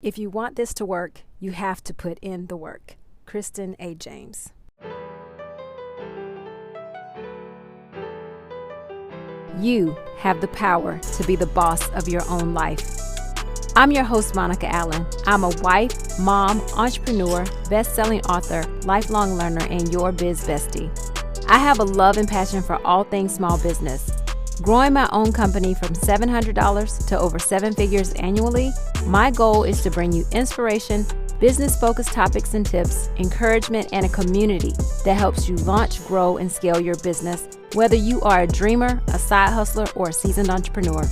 If you want this to work, you have to put in the work. Christen Anne James. You have the power to be the boss of your own life. I'm your host, Monica Allen. I'm a wife, mom, entrepreneur, best-selling author, lifelong learner, and your biz bestie. I have a love and passion for all things small business. Growing my own company from $700 to over 7 figures annually, my goal is to bring you inspiration, business-focused topics and tips, encouragement, and a community that helps you launch, grow, and scale your business, whether you are a dreamer, a side hustler, or a seasoned entrepreneur.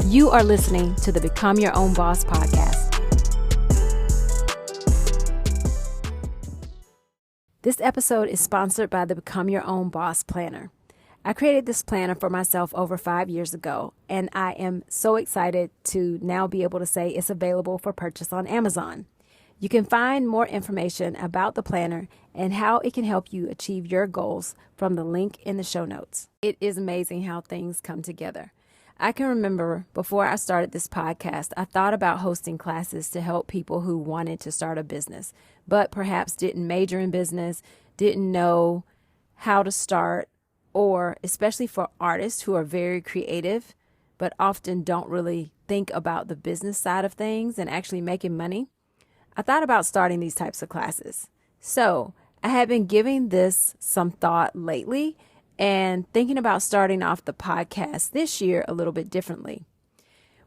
You are listening to the Become Your Own Boss podcast. This episode is sponsored by the Become Your Own Boss Planner. I created this planner for myself over 5 years ago, and I am so excited to now be able to say it's available for purchase on Amazon. You can find more information about the planner and how it can help you achieve your goals from the link in the show notes. It is amazing how things come together. I can remember before I started this podcast, I thought about hosting classes to help people who wanted to start a business, but perhaps didn't major in business, didn't know how to start, or especially for artists who are very creative, but often don't really think about the business side of things and actually making money. I thought about starting these types of classes. So I have been giving this some thought lately and thinking about starting off the podcast this year a little bit differently.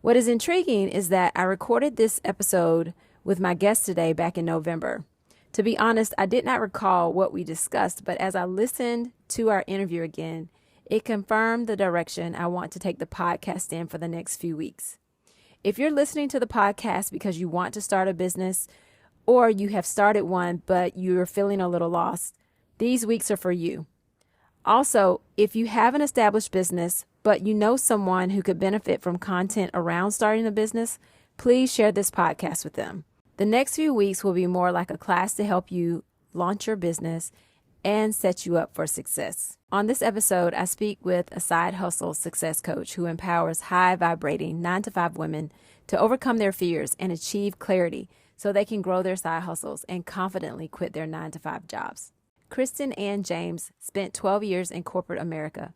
What is intriguing is that I recorded this episode with my guest today back in November. To be honest, I did not recall what we discussed, but as I listened to our interview again, it confirmed the direction I want to take the podcast in for the next few weeks. If you're listening to the podcast because you want to start a business or you have started one, but you're feeling a little lost, these weeks are for you. Also, if you have an established business, but you know someone who could benefit from content around starting a business, please share this podcast with them. The next few weeks will be more like a class to help you launch your business and set you up for success. On this episode, I speak with a side hustle success coach who empowers high-vibrating 9-to-5 women to overcome their fears and achieve clarity so they can grow their side hustles and confidently quit their 9-to-5 jobs. Christen Anne James spent 12 years in corporate America.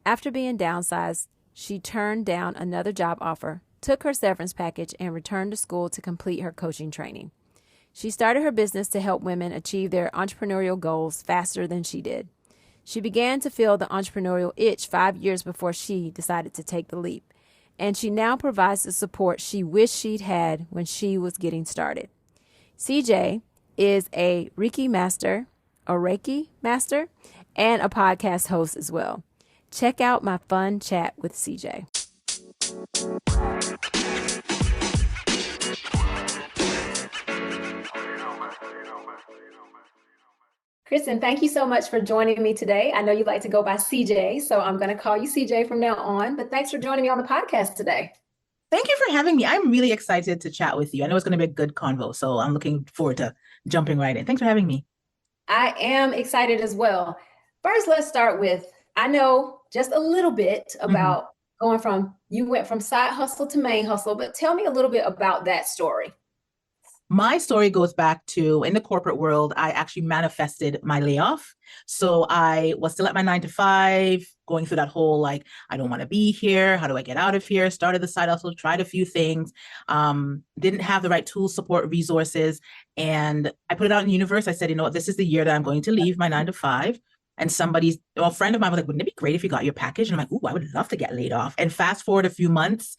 After being downsized, she turned down another job offer, took her severance package, and returned to school to complete her coaching training. She started her business to help women achieve their entrepreneurial goals faster than she did. She began to feel the entrepreneurial itch 5 years before she decided to take the leap, and she now provides the support she wished she'd had when she was getting started. CJ is a Reiki master, and a podcast host as well. Check out my fun chat with CJ. Christen, thank you so much for joining me today. I know you like to go by CJ, so I'm going to call you CJ from now on, but thanks for joining me on the podcast today. Thank you for having me. I'm really excited to chat with you. I know it's going to be a good convo, so I'm looking forward to jumping right in. Thanks for having me. I am excited as well. First, let's start with, I know just a little bit about you went from side hustle to main hustle, but tell me a little bit about that story. My story goes back to, in the corporate world, I actually manifested my layoff. So I was still at my 9-to-5, going through that whole, I don't want to be here. How do I get out of here? Started the side hustle, tried a few things, didn't have the right tools, support, resources. And I put it out in the universe. I said, this is the year that I'm going to leave my 9-to-5. And a friend of mine was like, wouldn't it be great if you got your package? And I'm like, ooh, I would love to get laid off. And fast forward a few months,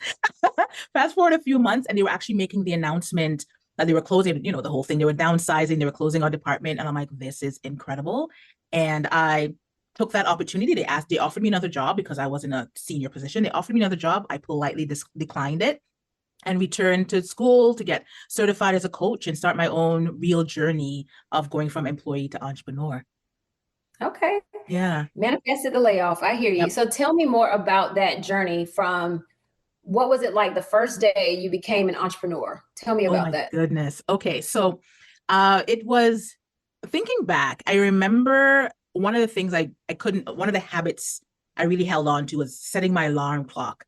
and they were actually making the announcement that they were closing, the whole thing. They were downsizing, they were closing our department. And I'm like, this is incredible. And I took that opportunity. They offered me another job because I was in a senior position. They offered me another job. I politely declined it and returned to school to get certified as a coach and start my own real journey of going from employee to entrepreneur. Okay. Yeah. Manifested the layoff. I hear you. Yep. So tell me more about that journey from what was it like the first day you became an entrepreneur? Tell me about that. Oh my goodness. Okay. So it was, thinking back, I remember one of the things one of the habits I really held on to was setting my alarm clock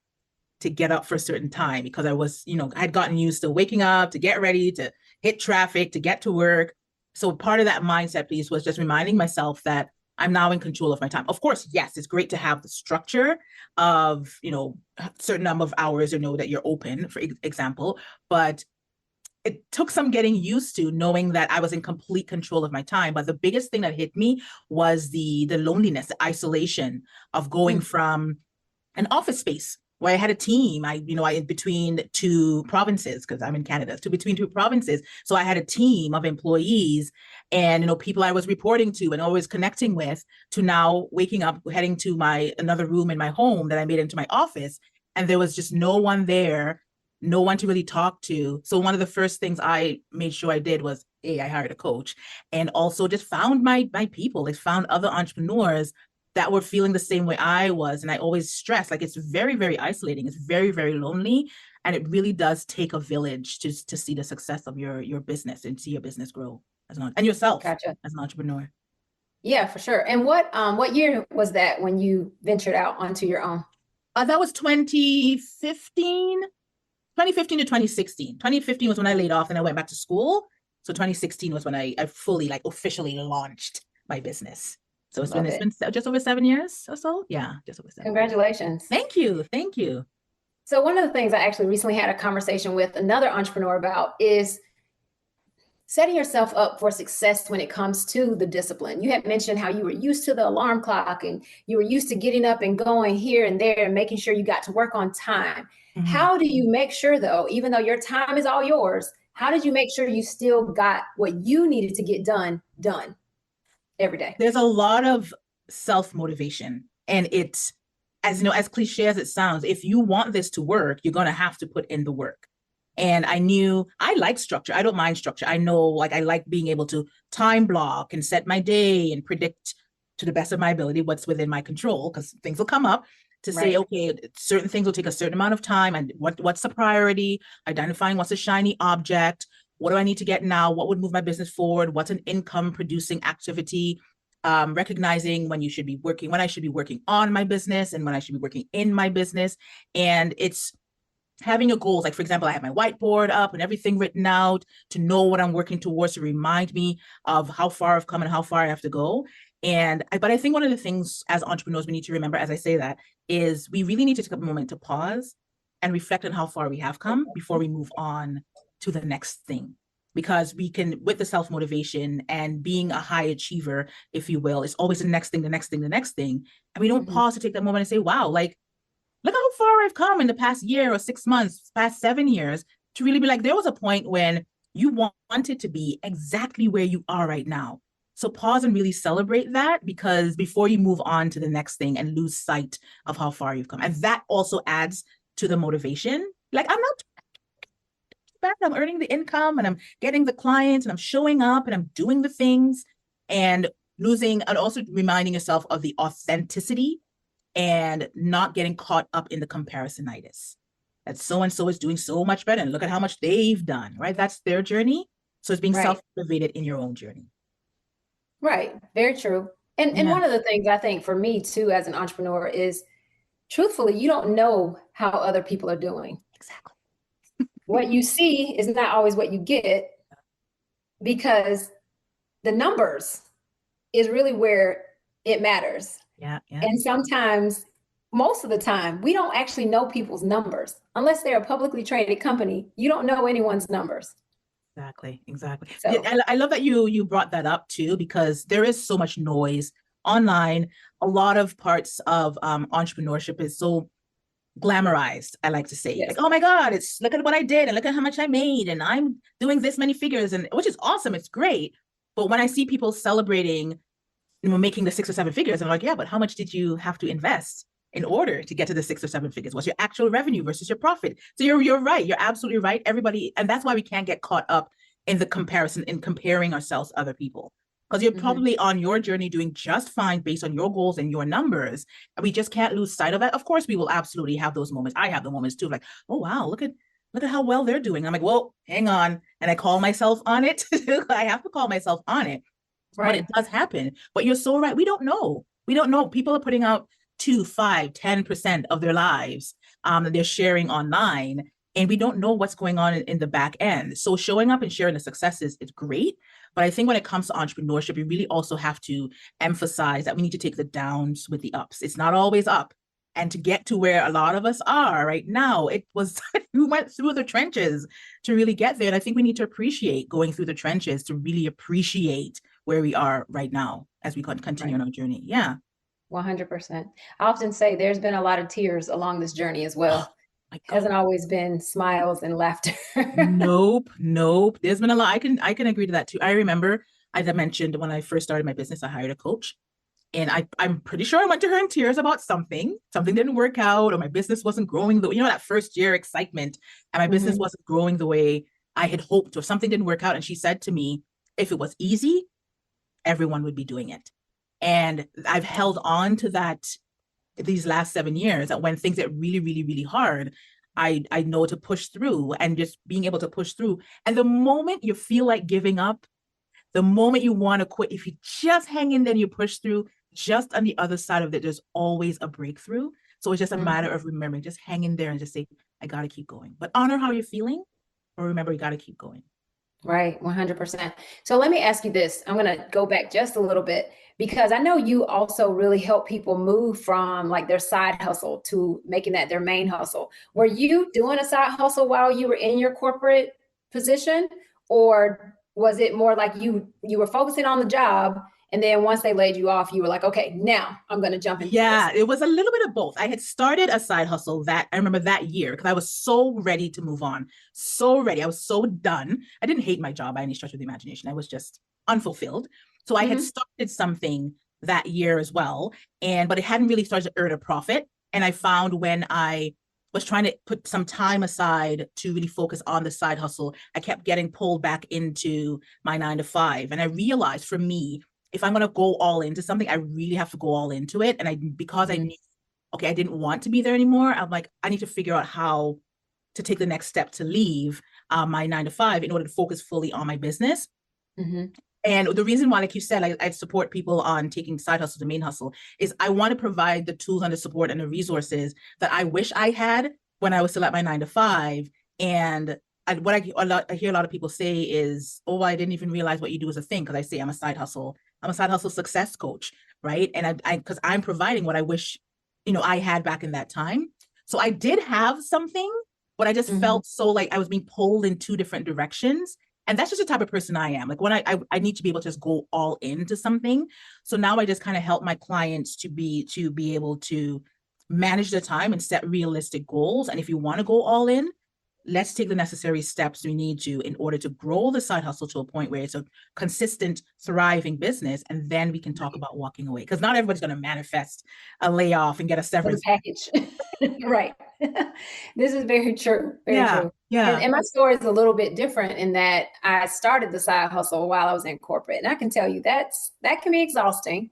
to get up for a certain time because I was, I had gotten used to waking up, to get ready, to hit traffic, to get to work. So part of that mindset piece was just reminding myself that I'm now in control of my time. Of course, yes, it's great to have the structure of, a certain number of hours or know that you're open, for example, but it took some getting used to knowing that I was in complete control of my time. But the biggest thing that hit me was the loneliness, the isolation of going from an office space where I had a team. I between two provinces, because I'm in Canada, between two provinces. So I had a team of employees and, people I was reporting to and always connecting with, to now waking up, heading to another room in my home that I made into my office. And there was just no one there, no one to really talk to. So one of the first things I made sure I did was, I hired a coach, and also just found my people. I found other entrepreneurs that were feeling the same way I was. And I always stress, like, it's very, very isolating. It's very, very lonely. And it really does take a village to see the success of your business and see your business grow and yourself as an entrepreneur. Yeah, for sure. And what year was that when you ventured out onto your own? That was 2015 to 2016. 2015 was when I laid off and I went back to school. So 2016 was when I fully, officially launched my business. So it's been just over 7 years or so. Yeah, just over 7. Congratulations. Thank you. Thank you. So one of the things I actually recently had a conversation with another entrepreneur about is setting yourself up for success when it comes to the discipline. You had mentioned how you were used to the alarm clock and you were used to getting up and going here and there and making sure you got to work on time. Mm-hmm. How do you make sure, though, even though your time is all yours, how did you make sure you still got what you needed to get done every day? There's a lot of self-motivation, and it's, as cliche as it sounds, if you want this to work, you're going to have to put in the work. And I knew I like structure. I don't mind structure. I know, I like being able to time block and set my day and predict to the best of my ability what's within my control, because things will come up to say, okay, certain things will take a certain amount of time, and what's the priority, identifying what's a shiny object, what do I need to get now, what would move my business forward, what's an income producing activity, recognizing when I should be working on my business and when I should be working in my business. And it's having your goals. Like, for example, I have my whiteboard up and everything written out to know what I'm working towards, to remind me of how far I've come and how far I have to go. But I think one of the things as entrepreneurs we need to remember, as I say that, is we really need to take a moment to pause and reflect on how far we have come before we move on to the next thing. Because we can, with the self-motivation and being a high achiever, if you will, it's always the next thing. And we don't pause to take that moment and say, wow, look how far I've come in the past year or 6 months, past 7 years, to really be like, there was a point when you wanted to be exactly where you are right now. So pause and really celebrate that, because before you move on to the next thing and lose sight of how far you've come. And that also adds to the motivation. Like, I'm not bad. I'm earning the income and I'm getting the clients and I'm showing up and I'm doing the things, and also reminding yourself of the authenticity and not getting caught up in the comparisonitis. That so-and-so is doing so much better and look at how much they've done, right? That's their journey. So it's being self-motivated in your own journey. Right. Very true. And one of the things I think for me too, as an entrepreneur, is truthfully, you don't know how other people are doing. Exactly. What you see is not always what you get, because the numbers is really where it matters. Yeah. And sometimes, most of the time, we don't actually know people's numbers. Unless they're a publicly traded company, you don't know anyone's numbers. Exactly. So, I love that you brought that up too, because there is so much noise online. A lot of parts of entrepreneurship is so glamorized, I like to say. Yes. Like, oh my God, look at what I did and look at how much I made and I'm doing this many figures, and which is awesome. It's great. But when I see people celebrating, making the 6 or 7 figures, I'm like, yeah, but how much did you have to invest in order to get to the 6 or 7 figures? What's your actual revenue versus your profit? So you're right. You're absolutely right. Everybody, and that's why we can't get caught up in the comparison, in comparing ourselves to other people. Because you're probably on your journey doing just fine based on your goals and your numbers. And we just can't lose sight of that. Of course, we will absolutely have those moments. I have the moments too, like, oh wow, look at how well they're doing. I'm like, well, hang on. And I call myself on it. I have to call myself on it. Right. But it does happen. But you're so right. We don't know. People are putting out 2, 5, 10% of their lives that they're sharing online, and we don't know what's going on in the back end. So showing up and sharing the successes is great. But I think when it comes to entrepreneurship, we really also have to emphasize that we need to take the downs with the ups. It's not always up. And to get to where a lot of us are right now, it was, we went through the trenches to really get there. And I think we need to appreciate going through the trenches to really appreciate where we are right now as we continue on our journey. Yeah. 100%. I often say there's been a lot of tears along this journey as well. My It hasn't always been smiles and laughter. Nope. There's been a lot. I can agree to that too. I remember, as I mentioned, when I first started my business, I hired a coach. And I'm pretty sure I went to her in tears about something. Something didn't work out, or my business wasn't growing that first year excitement, and my business wasn't growing the way I had hoped, or something didn't work out. And she said to me, if it was easy, everyone would be doing it. And I've held on to that these last 7 years, that when things get really, really, really hard, I know to push through, and just being able to push through. And the moment you feel like giving up, the moment you want to quit, if you just hang in there and you push through, just on the other side of it, there's always a breakthrough. So it's just a matter of remembering, just hang in there and just say, I got to keep going. But honor how you're feeling, or remember, you got to keep going. Right, 100%. So let me ask you this. I'm going to go back just a little bit, because I know you also really help people move from like their side hustle to making that their main hustle. Were you doing a side hustle while you were in your corporate position, or was it more like you were focusing on the job, and then once they laid you off, you were like, okay, now I'm going to jump into Yeah, this? it was a little bit of both. I had started a side hustle that I remember that year, because I was so ready to move on. So ready. I was so done. I didn't hate my job by any stretch of the imagination. I was just unfulfilled. So I had started something that year as well. But it hadn't really started to earn a profit. And I found when I was trying to put some time aside to really focus on the side hustle, I kept getting pulled back into my 9 to 5. And I realized, for me, if I'm going to go all into something, I really have to go all into it. And because I knew, okay, I didn't want to be there anymore, I'm like, I need to figure out how to take the next step to leave my 9 to 5 in order to focus fully on my business. And the reason why, like you said, I support people on taking side hustle to main hustle is I want to provide the tools and the support and the resources that I wish I had when I was still at my 9 to 5. And I hear a lot of people say is, oh, I didn't even realize what you do as a thing. Because I say I'm a side hustle success coach, right? And because I'm providing what I wish, I had back in that time. So I did have something, but I just felt so like I was being pulled in 2 different directions. And that's just the type of person I am. Like when I need to be able to just go all into something. So now I just kind of help my clients to be able to manage their time and set realistic goals. And if you want to go all in, let's take the necessary steps we need to in order to grow the side hustle to a point where it's a consistent, thriving business. And then we can talk about walking away, because not everybody's going to manifest a layoff and get a severance package. Right. This is very true. Very true. Yeah. And my story is a little bit different in that I started the side hustle while I was in corporate. And I can tell you that can be exhausting.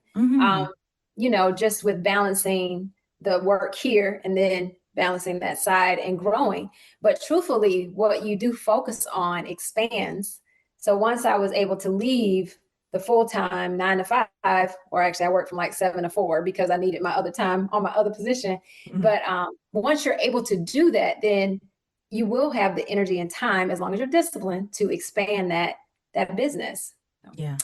Just with balancing the work here and then balancing that side and growing. But truthfully, what you do focus on expands. So once I was able to leave the full-time 9 to 5, or actually I worked from like 7 to 4 because I needed my other time on my other position. But once you're able to do that, then you will have the energy and time, as long as you're disciplined, to expand that business. Yeah.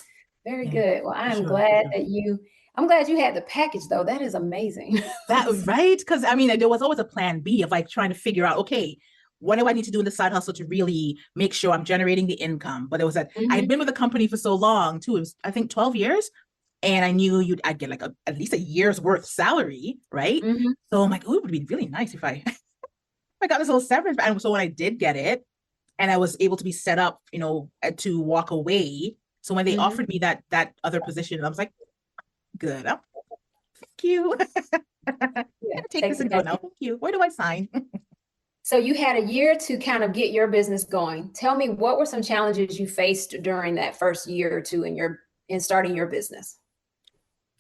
Very good. Well, I'm glad you had the package, though. That is amazing. That right? Because there was always a plan B of like trying to figure out, okay, what do I need to do in the side hustle to really make sure I'm generating the income? But it was that I had been with the company for so long too. It was, I think, 12 years. And I knew I'd get like at least a year's worth salary, right? So I'm like, oh, it would be really nice if I got this little severance. And so when I did get it, and I was able to be set up, to walk away. So when they offered me that other position, I was like, good. Thank you. Take this and go now. Thank you. Where do I sign? So you had a year to kind of get your business going. Tell me, what were some challenges you faced during that first year or two in starting your business?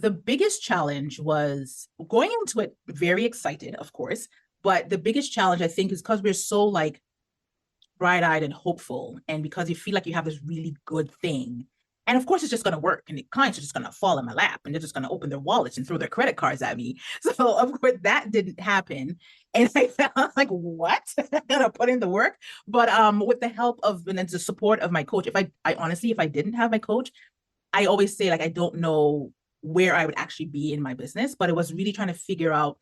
The biggest challenge was going into it very excited, of course, but the biggest challenge, I think, is because we're so like bright-eyed and hopeful, and because you feel like you have this really good thing, And of course, it's just going to work. And the clients are just going to fall in my lap and they're just going to open their wallets and throw their credit cards at me. So, of course, that didn't happen. And I felt like, what? I gotta put in the work. But with the help of and the support of my coach, I honestly, if I didn't have my coach, I always say, like, I don't know where I would actually be in my business. But it was really trying to figure out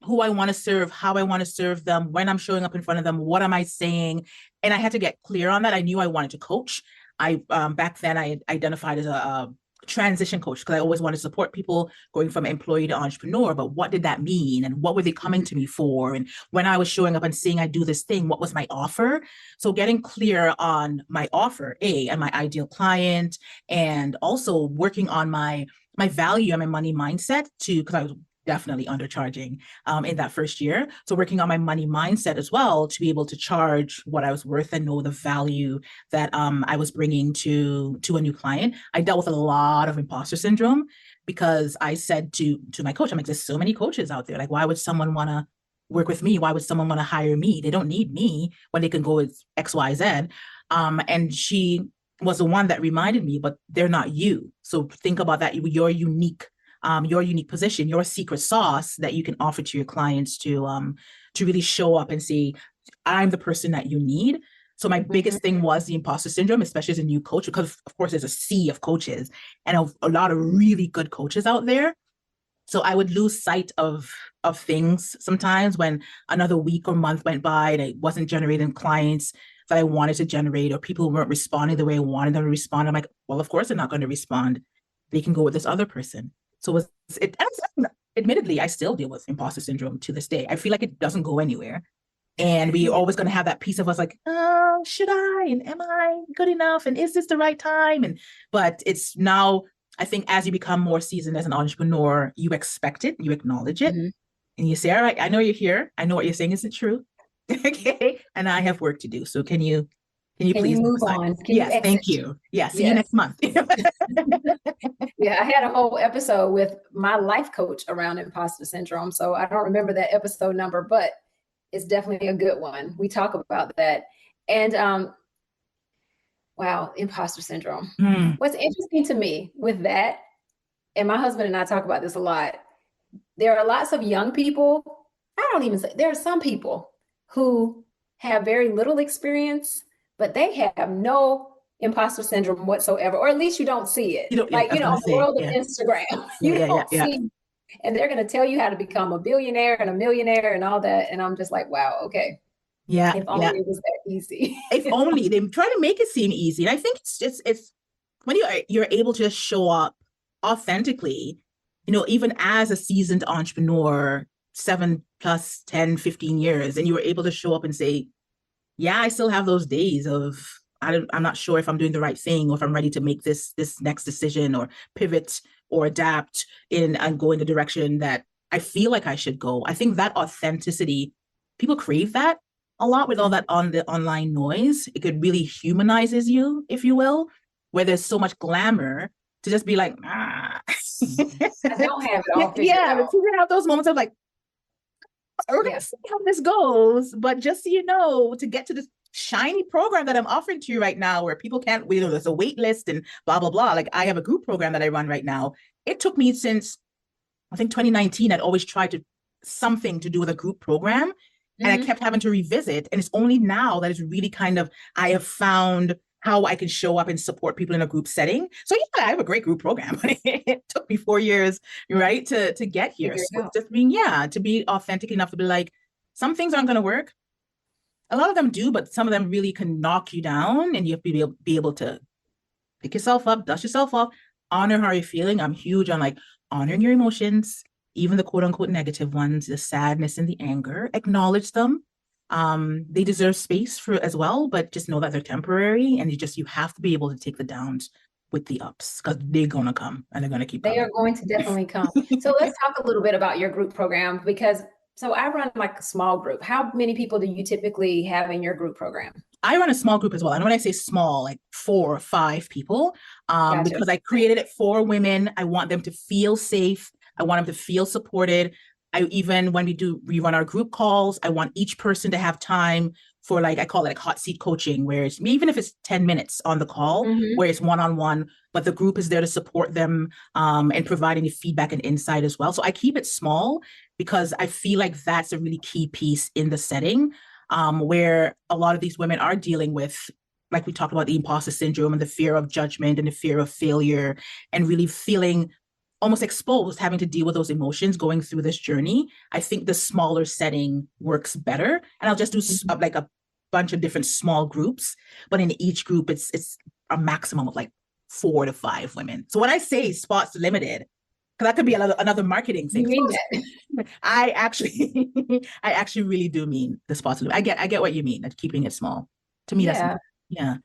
who I want to serve, how I want to serve them, when I'm showing up in front of them, what am I saying? And I had to get clear on that. I knew I wanted to coach. I back then I identified as a transition coach because I always wanted to support people going from employee to entrepreneur. But what did that mean? And what were they coming to me for? And when I was showing up and saying I do this thing, what was my offer? So getting clear on my offer, and my ideal client, and also working on my value and my money mindset too, because I was definitely undercharging in that first year. So working on my money mindset as well to be able to charge what I was worth and know the value that I was bringing to a new client. I dealt with a lot of imposter syndrome because I said to my coach, I'm like, there's so many coaches out there. Like, why would someone want to work with me? Why would someone want to hire me? They don't need me when they can go with X, Y, Z. And she was the one that reminded me, but they're not you. So think about that. Your unique position, your secret sauce that you can offer to your clients to really show up and say, I'm the person that you need. So my biggest thing was the imposter syndrome, especially as a new coach, because of course there's a sea of coaches and a lot of really good coaches out there. So I would lose sight of things sometimes when another week or month went by and I wasn't generating clients that I wanted to generate, or people weren't responding the way I wanted them to respond. I'm like, well, of course they're not going to respond. They can go with this other person. So admittedly, I still deal with imposter syndrome to this day. I feel like it doesn't go anywhere. And we're always going to have that piece of us like, oh, should I? And am I good enough? And is this the right time? But it's now, I think as you become more seasoned as an entrepreneur, you expect it, you acknowledge it. Mm-hmm. And you say, all right, I know you're here. I know what you're saying isn't true. Okay. And I have work to do. So can you please move on? Yes, thank you. Yeah, see you next month. Yeah, I had a whole episode with my life coach around imposter syndrome. So I don't remember that episode number, but it's definitely a good one. We talk about that. And wow, imposter syndrome. What's interesting to me with that, and my husband and I talk about this a lot, there are lots of young people. There are some people who have very little experience, but they have no imposter syndrome whatsoever, or at least you don't see it. On the world of Instagram, you don't see, and they're going to tell you how to become a billionaire and a millionaire and all that. And I'm just like, wow, okay. Yeah. If only it was that easy. If only they try to make it seem easy. And I think it's when you're able to just show up authentically, even as a seasoned entrepreneur, 7 plus 10, 15 years, and you were able to show up and say, yeah, I still have those days of, I'm not sure if I'm doing the right thing or if I'm ready to make this next decision or pivot or adapt and go in the direction that I feel like I should go. I think that authenticity, people crave that a lot with all that on the online noise. It could really humanizes you, if you will, where there's so much glamour to just be like, I don't have it all figured out. But you have those moments of like, we're going to see how this goes. But just so you know, to get to this shiny program that I'm offering to you right now, where people can't, there's a wait list and blah, blah, blah. Like I have a group program that I run right now. It took me since, I think 2019, I'd always tried to something to do with a group program. And I kept having to revisit. And it's only now that it's really kind of, I have found how I can show up and support people in a group setting. So yeah, I have a great group program. It took me 4 years, right, to get here. So just being, to be authentic enough to be like, some things aren't going to work. A lot of them do, but some of them really can knock you down, and you have to be able to pick yourself up, dust yourself off, honor how you're feeling. I'm huge on like honoring your emotions, even the quote unquote negative ones, the sadness and the anger, acknowledge them. They deserve space as well, but just know that they're temporary, and you have to be able to take the downs with the ups, because they're going to come and they're going to keep coming. They are going to definitely come. So let's talk a little bit about your group program, because I run like a small group. How many people do you typically have in your group program? I run a small group as well. And when I say small, like 4 or 5 people, gotcha. Because I created it for women. I want them to feel safe. I want them to feel supported. When we run our group calls, I want each person to have time for like, I call it like hot seat coaching, where it's even if it's 10 minutes on the call, Mm-hmm. where it's one-on-one, but the group is there to support them and provide any feedback and insight as well. So I keep it small because I feel like that's a really key piece in the setting where a lot of these women are dealing with, like we talked about, the imposter syndrome and the fear of judgment and the fear of failure, and really feeling almost exposed, having to deal with those emotions going through this journey. I think the smaller setting works better. And I'll just do like a bunch of different small groups, but in each group, it's a maximum of like 4 to 5 women. So when I say spots limited, because that could be another marketing thing. You mean that? I actually really do mean the spots limited. I get what you mean, that keeping it small. To me, Yeah. yeah.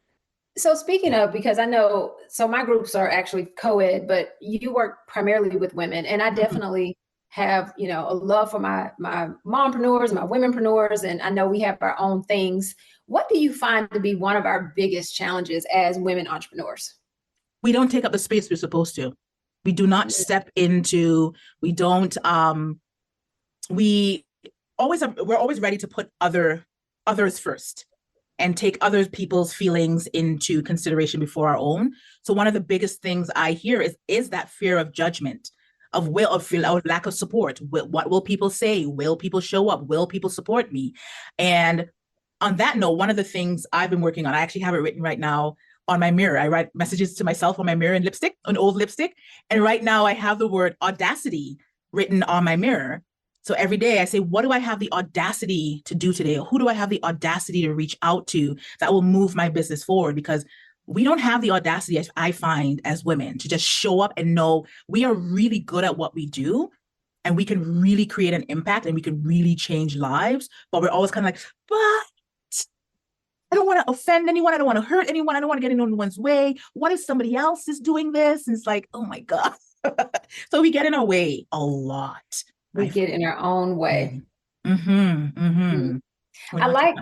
So speaking of, because I know, so my groups are actually co-ed, but you work primarily with women, and I definitely have, you know, a love for my mompreneurs, my womenpreneurs, and I know we have our own things. What do you find to be one of our biggest challenges as women entrepreneurs? We don't take up the space we're supposed to. We do not step into, we don't, we're always ready to put others first and take other people's feelings into consideration before our own. So one of the biggest things I hear is that fear of judgment, of lack of support. What will people say? Will people show up? Will people support me? And on that note, one of the things I've been working on, I actually have it written right now on my mirror. I write messages to myself on my mirror in lipstick, an old lipstick. And right now I have the word audacity written on my mirror. So every day I say, what do I have the audacity to do today? Or who do I have the audacity to reach out to that will move my business forward? Because we don't have the audacity, I find, as women, to just show up and know we are really good at what we do and we can really create an impact and we can really change lives. But we're always kind of like, but I don't want to offend anyone. I don't want to hurt anyone. I don't want to get in anyone's way. What if somebody else is doing this? And it's like, oh my God. So we get in our way a lot. We get in our own way. I like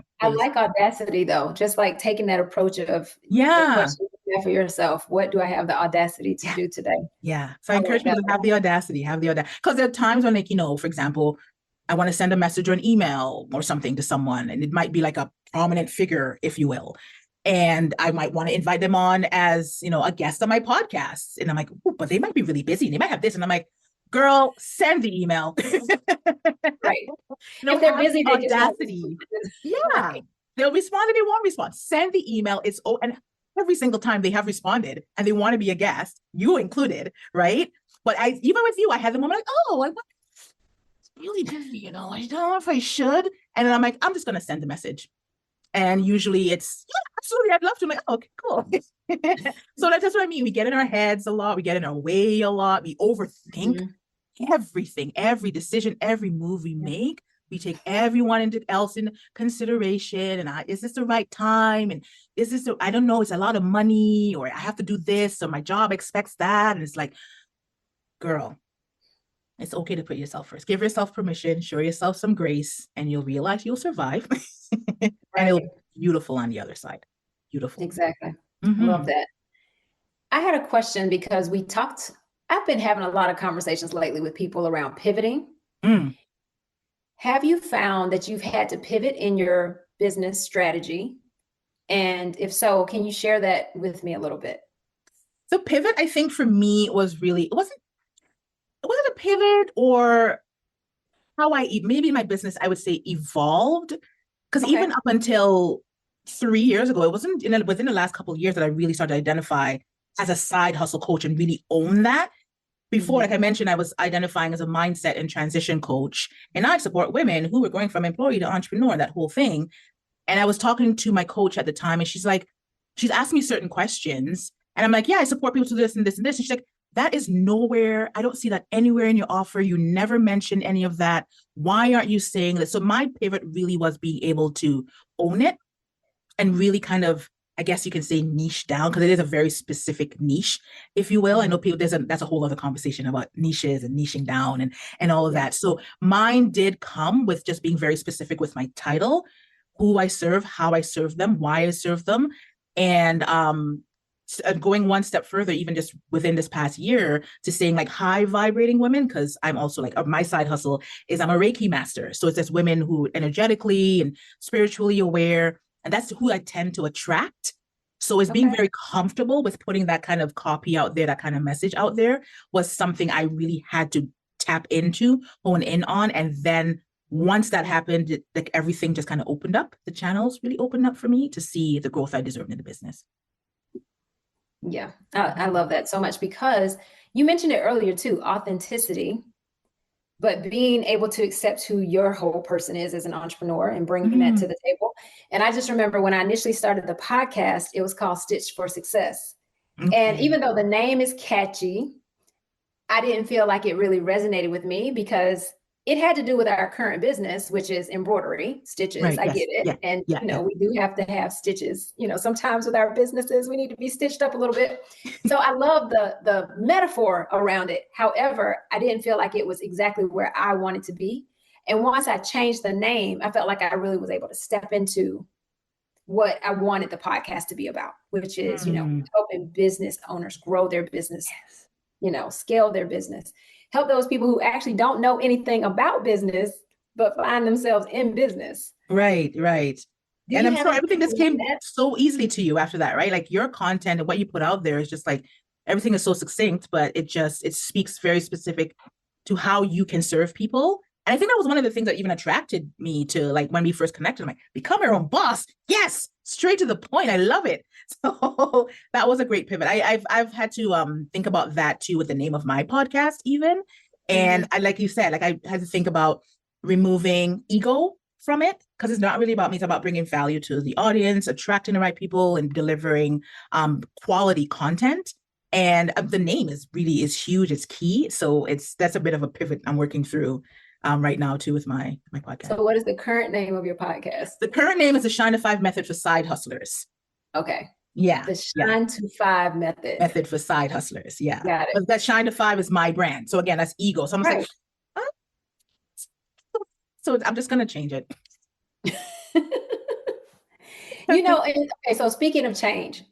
audacity though, just like taking that approach of the question for yourself. What do I have the audacity to do today? Yeah. So I encourage people to have the audacity, because there are times when, like, you know, for example, I want to send a message or an email or something to someone, and it might be like a prominent figure, if you will. And I might want to invite them on as, you know, a guest on my podcast. And I'm like, but they might be really busy. They might have this. And I'm like, girl, send the email. Right. You know, if they're busy, they audacity. Yeah. They'll respond and they won't respond. Send the email. And every single time they have responded and they want to be a guest, you included, right? But even with you, I had the moment like, oh, I'm really busy, you know, I don't know if I should. And then I'm like, I'm just going to send a message. And usually it's, yeah, absolutely, I'd love to. I'm like, oh, okay, cool. So that's what I mean. We get in our heads a lot. We get in our way a lot. We overthink everything, every decision, every move we make. We take everyone else in consideration. And is this the right time? And is this, I don't know, it's a lot of money, or I have to do this, or my job expects that. And it's like, girl, it's okay to put yourself first. Give yourself permission, show yourself some grace, and you'll realize you'll survive. And it'll be beautiful on the other side. Beautiful. Exactly. Love that. I had a question because I've been having a lot of conversations lately with people around pivoting. Have you found that you've had to pivot in your business strategy? And if so, can you share that with me a little bit? So pivot, I think for me was really, it wasn't a pivot, or how maybe my business, I would say, evolved. Because even up until 3 years ago, it wasn't within the last couple of years that I really started to identify as a side hustle coach and really own that. Before, like I mentioned, I was identifying as a mindset and transition coach, and I support women who were going from employee to entrepreneur, that whole thing. And I was talking to my coach at the time, and she's asked me certain questions, and I'm like, yeah, I support people to this and this and this. And she's like, that is nowhere. I don't see that anywhere in your offer. You never mentioned any of that. Why aren't you saying that? So my pivot really was being able to own it and really kind of, I guess you can say, niche down, because it is a very specific niche, if you will. I know people, that's a whole other conversation about niches and niching down and all of that. So mine did come with just being very specific with my title, who I serve, how I serve them, why I serve them. And going one step further, even just within this past year, to saying like high vibrating women, because I'm also like, my side hustle is I'm a Reiki master. So it's just women who energetically and spiritually aware, and that's who I tend to attract. So it's being Okay. very comfortable with putting that kind of copy out there, that kind of message out there, was something I really had to tap into, hone in on. And then once that happened, like everything just kind of opened up. The channels really opened up for me to see the growth I deserved in the business. Yeah, I love that so much, because you mentioned it earlier too, authenticity, but being able to accept who your whole person is as an entrepreneur and bringing that to the table. And I just remember when I initially started the podcast, it was called Stitched for Success. Okay. And even though the name is catchy, I didn't feel like it really resonated with me, because it had to do with our current business, which is embroidery, stitches. Right. I Yes. get it. Yeah. And, Yeah. you know, we do have to have stitches, you know, sometimes with our businesses, we need to be stitched up a little bit. So I love the metaphor around it. However, I didn't feel like it was exactly where I wanted to be. And once I changed the name, I felt like I really was able to step into what I wanted the podcast to be about, which is, you know, helping business owners grow their business, you know, scale their business, help those people who actually don't know anything about business, but find themselves in business. Right. Right. Do And you I'm have sure any everything just people like came that? so easily to you after that, right? Like your content and what you put out there is just like everything is so succinct, but it speaks very specific to how you can serve people. And I think that was one of the things that even attracted me to, like, when we first connected, I'm like, become your own boss. Yes, straight to the point. I love it. So that was a great pivot. I've had to think about that too with the name of my podcast even. And I, like you said, like I had to think about removing ego from it, because it's not really about me. It's about bringing value to the audience, attracting the right people, and delivering quality content. And the name is huge. It's key. So that's a bit of a pivot I'm working through right now too with my podcast. So what is the current name of your podcast? The current name is the Shine to Five Method for Side Hustlers. Okay. Yeah. The Shine to Five method. Method for Side Hustlers. Yeah. Got it. But that Shine to Five is my brand. So again, that's ego. So I'm just like, oh. So I'm just going to change it. You know, and, okay, so speaking of change,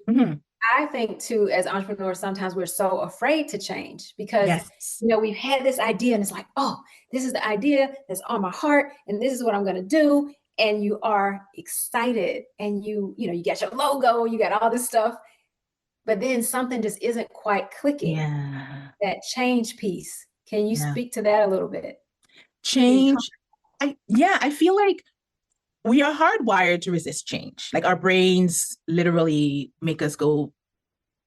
I think too, as entrepreneurs, sometimes we're so afraid to change because, you know, we've had this idea and it's like, oh, this is the idea that's on my heart and this is what I'm going to do. And you are excited and you know, you got your logo, you got all this stuff, but then something just isn't quite clicking. Yeah. That change piece. Can you speak to that a little bit? Change. I feel like we are hardwired to resist change. Like our brains literally make us go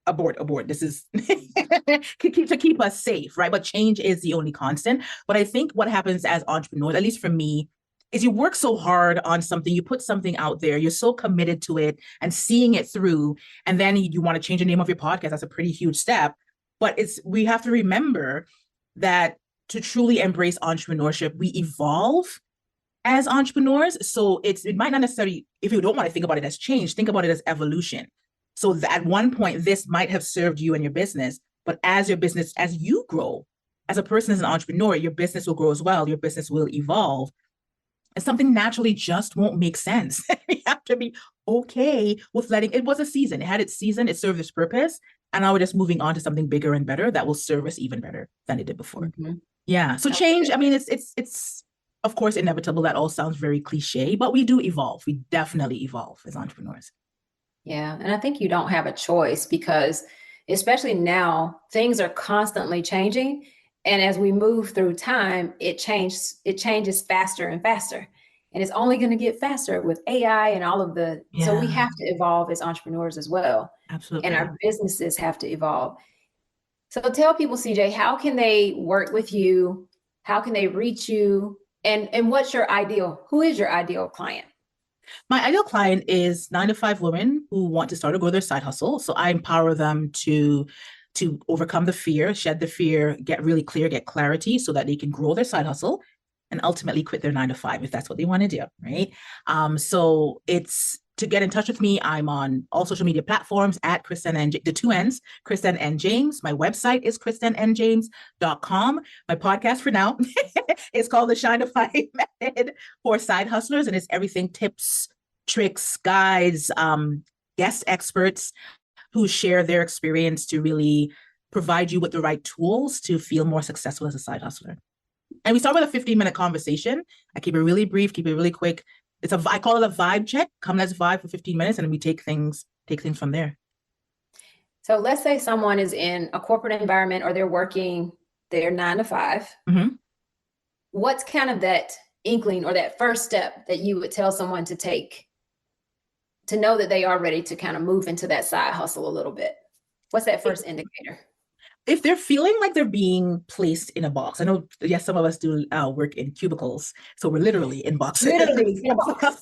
abort. This is to keep us safe, right? But change is the only constant. But I think what happens as entrepreneurs, at least for me, is you work so hard on something, you put something out there, you're so committed to it and seeing it through, and then you want to change the name of your podcast. That's a pretty huge step. But we have to remember that to truly embrace entrepreneurship, we evolve as entrepreneurs. So it might not necessarily, if you don't want to think about it as change, think about it as evolution. So at one point, this might have served you and your business, but as you grow, as a person, as an entrepreneur, your business will grow as well. Your business will evolve. And something naturally just won't make sense. We have to be okay with letting, it was a season. It had its season, it served its purpose. And now we're just moving on to something bigger and better that will serve us even better than it did before. Yeah. So change, I mean, it's of course inevitable. That all sounds very cliche, but we do evolve. We definitely evolve as entrepreneurs. Yeah. And I think you don't have a choice because especially now, things are constantly changing. And as we move through time, it changes faster and faster. And it's only going to get faster with AI and all of so we have to evolve as entrepreneurs as well. Absolutely. And our businesses have to evolve. So tell people, CJ, how can they work with you? How can they reach you? And who is your ideal client? My ideal client is 9-to-5 women who want to start or grow their side hustle. So I empower them to overcome the fear, shed the fear, get really clear, get clarity so that they can grow their side hustle and ultimately quit their 9-to-5 if that's what they want to do, right? So it's to get in touch with me. I'm on all social media platforms at Christen Anne, the two N's, Christen Anne James. My website is christenannejames.com. My podcast for now is called the Shine to Five Method for Side Hustlers. And it's everything, tips, tricks, guides, guest experts who share their experience to really provide you with the right tools to feel more successful as a side hustler. And we start with a 15-minute conversation. I keep it really brief, keep it really quick. I call it a vibe check. Come, let's vibe for 15 minutes, and then we take things from there. So let's say someone is in a corporate environment or they're working their 9 to 5. Mm-hmm. What's kind of that inkling or that first step that you would tell someone to take to know that they are ready to kind of move into that side hustle a little bit? What's that first indicator? If they're feeling like they're being placed in a box, I know, yes, some of us do work in cubicles, so we're literally in boxes. Literally in a box.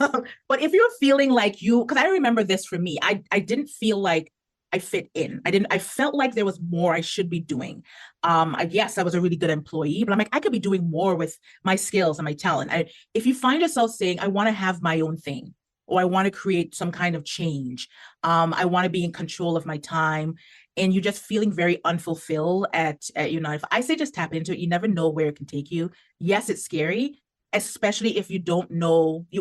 But if you're feeling like because I remember this for me, I didn't feel like I fit in. I felt like there was more I should be doing. Yes, I was a really good employee, but I'm like, I could be doing more with my skills and my talent. If you find yourself saying, I want to have my own thing, or I want to create some kind of change, I want to be in control of my time, and you're just feeling very unfulfilled at your 9 to 5, I say just tap into it. You never know where it can take you. Yes, it's scary, especially if you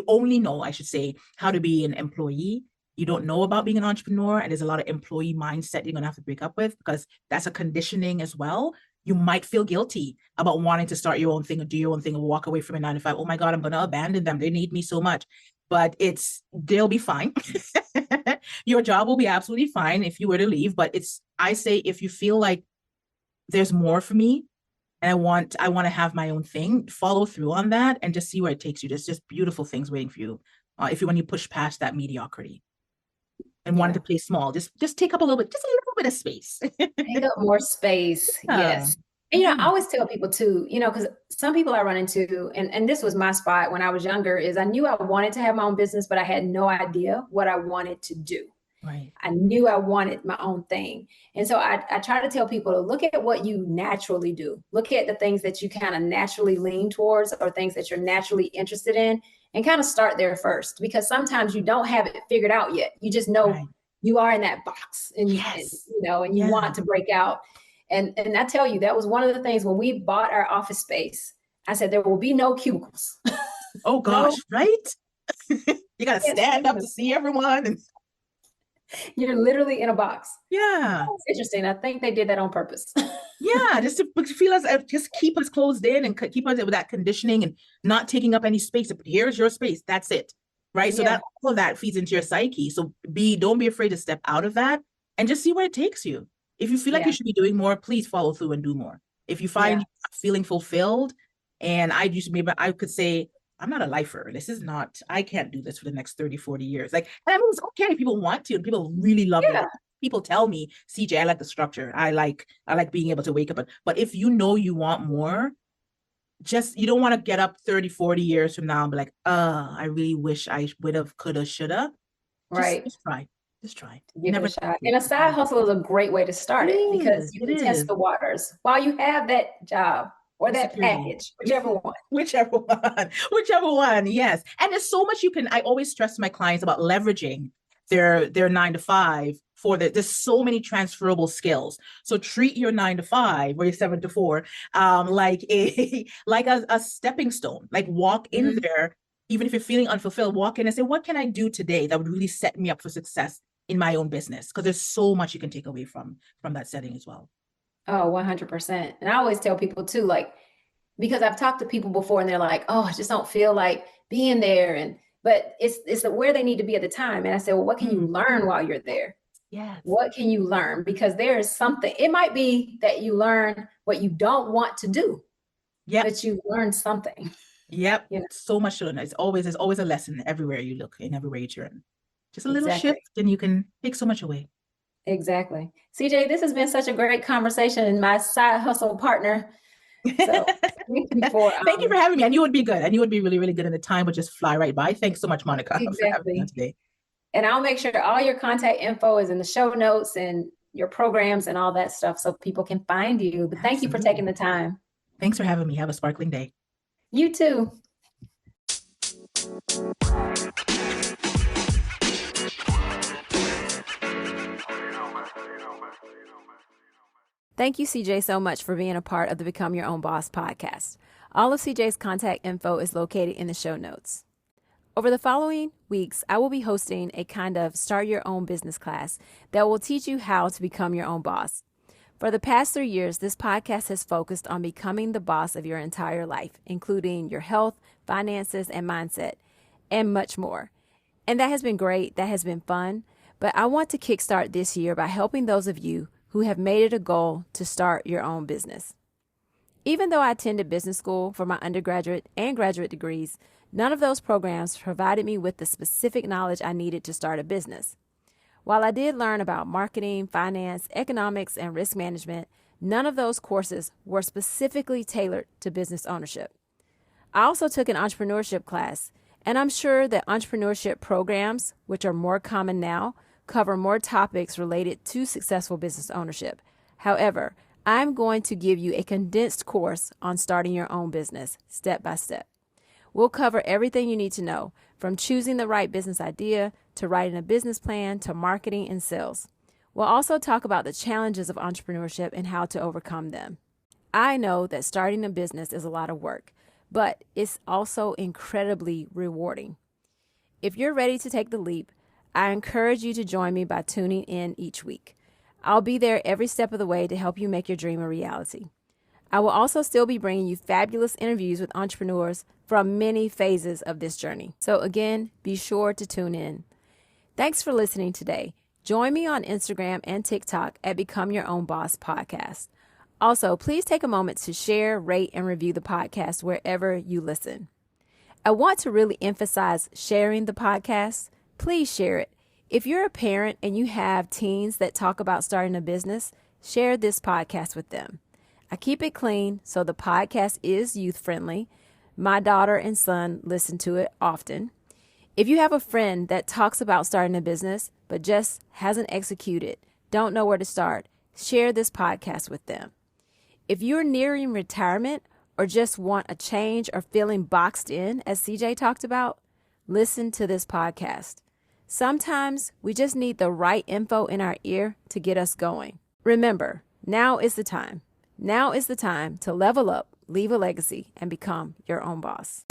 only know, I should say, how to be an employee. You don't know about being an entrepreneur, and there's a lot of employee mindset you're going to have to break up with, because that's a conditioning as well. You might feel guilty about wanting to start your own thing or do your own thing and walk away from a 9 to 5. Oh my God, I'm going to abandon them. They need me so much. But they'll be fine. Your job will be absolutely fine if you were to leave. But I say, if you feel like there's more for me and I want to have my own thing, follow through on that and just see where it takes you. There's just beautiful things waiting for you when you push past that mediocrity. And wanted to play small, just take up a little bit of space. Take up more space. Yes. And, I always tell people too, because some people I run into, and this was my spot when I was younger, is I knew I wanted to have my own business, but I had no idea what I wanted to do. Right. I knew I wanted my own thing. And so I try to tell people to look at what you naturally do. Look at the things that you kind of naturally lean towards or things that you're naturally interested in, and kind of start there first, because sometimes you don't have it figured out yet. You just know you are in that box and, and you want to break out. And I tell you, that was one of the things when we bought our office space. I said, there will be no cubicles. Oh gosh, right? You got to stand up to see everyone. And you're literally in a box. Yeah. That's interesting. I think they did that on purpose. Yeah, just to feel just keep us closed in and keep us with that conditioning and not taking up any space. Here's your space. That's it. Right. So that all of that feeds into your psyche. So don't be afraid to step out of that and just see where it takes you. If you feel like you should be doing more, please follow through and do more. If you find you're feeling fulfilled, and I could say, I'm not a lifer. I can't do this for the next 30, 40 years. Like, and I mean, it's okay if people want to, and people really love it. People tell me, CJ, I like the structure. I like being able to wake up. But if you know you want more, you don't want to get up 30, 40 years from now and be like, I really wish I would have, could have, should have. Just try. Just try. Never shot. And a side hustle is a great way to start it, because you can test the waters while you have that job or that package, whichever one. Whichever one, yes. And there's so much I always stress to my clients about leveraging their 9 to 5 there's so many transferable skills. So treat your 9 to 5 or your 7 to 4 like a stepping stone. Like walk in there, even if you're feeling unfulfilled, walk in and say, what can I do today that would really set me up for success in my own business? Because there's so much you can take away from that setting as well. Oh, 100%. And I always tell people too, like, because I've talked to people before and they're like, oh, I just don't feel like being there. But it's where they need to be at the time. And I said, well, what can you learn while you're there? Yes. What can you learn? Because there is something, it might be that you learn what you don't want to do. Yeah. But you learn something. Yep. So much to learn. There's always a lesson everywhere you look and everywhere you turn. Just a little shift and you can take so much away. Exactly. CJ, this has been such a great conversation, and my side hustle partner. So thank you for having me. I knew it would be good. I knew it would be really, really good, and the time would just fly right by. Thanks so much, Monica, for having me today. And I'll make sure all your contact info is in the show notes and your programs and all that stuff so people can find you. But thank you for taking the time. Thanks for having me. Have a sparkling day. You too. Thank you, CJ, so much for being a part of the Become Your Own Boss podcast. All of CJ's contact info is located in the show notes. Over the following weeks, I will be hosting a kind of start your own business class that will teach you how to become your own boss. For the past 3 years, this podcast has focused on becoming the boss of your entire life, including your health, finances, and mindset, and much more. And that has been great. That has been fun. But I want to kickstart this year by helping those of you who have made it a goal to start your own business. Even though I attended business school for my undergraduate and graduate degrees, none of those programs provided me with the specific knowledge I needed to start a business. While I did learn about marketing, finance, economics, and risk management, none of those courses were specifically tailored to business ownership. I also took an entrepreneurship class, and I'm sure that entrepreneurship programs, which are more common now, cover more topics related to successful business ownership. However, I'm going to give you a condensed course on starting your own business, step by step. We'll cover everything you need to know, from choosing the right business idea, to writing a business plan, to marketing and sales. We'll also talk about the challenges of entrepreneurship and how to overcome them. I know that starting a business is a lot of work, but it's also incredibly rewarding. If you're ready to take the leap, I encourage you to join me by tuning in each week. I'll be there every step of the way to help you make your dream a reality. I will also still be bringing you fabulous interviews with entrepreneurs from many phases of this journey. So again, be sure to tune in. Thanks for listening today. Join me on Instagram and TikTok at Become Your Own Boss Podcast. Also, please take a moment to share, rate, and review the podcast wherever you listen. I want to really emphasize sharing the podcast. Please share it. If you're a parent and you have teens that talk about starting a business, share this podcast with them. I keep it clean, so the podcast is youth-friendly. My daughter and son listen to it often. If you have a friend that talks about starting a business but just hasn't executed, don't know where to start, share this podcast with them. If you're nearing retirement or just want a change or feeling boxed in, as CJ talked about, listen to this podcast. Sometimes we just need the right info in our ear to get us going. Remember, now is the time. Now is the time to level up, leave a legacy, and become your own boss.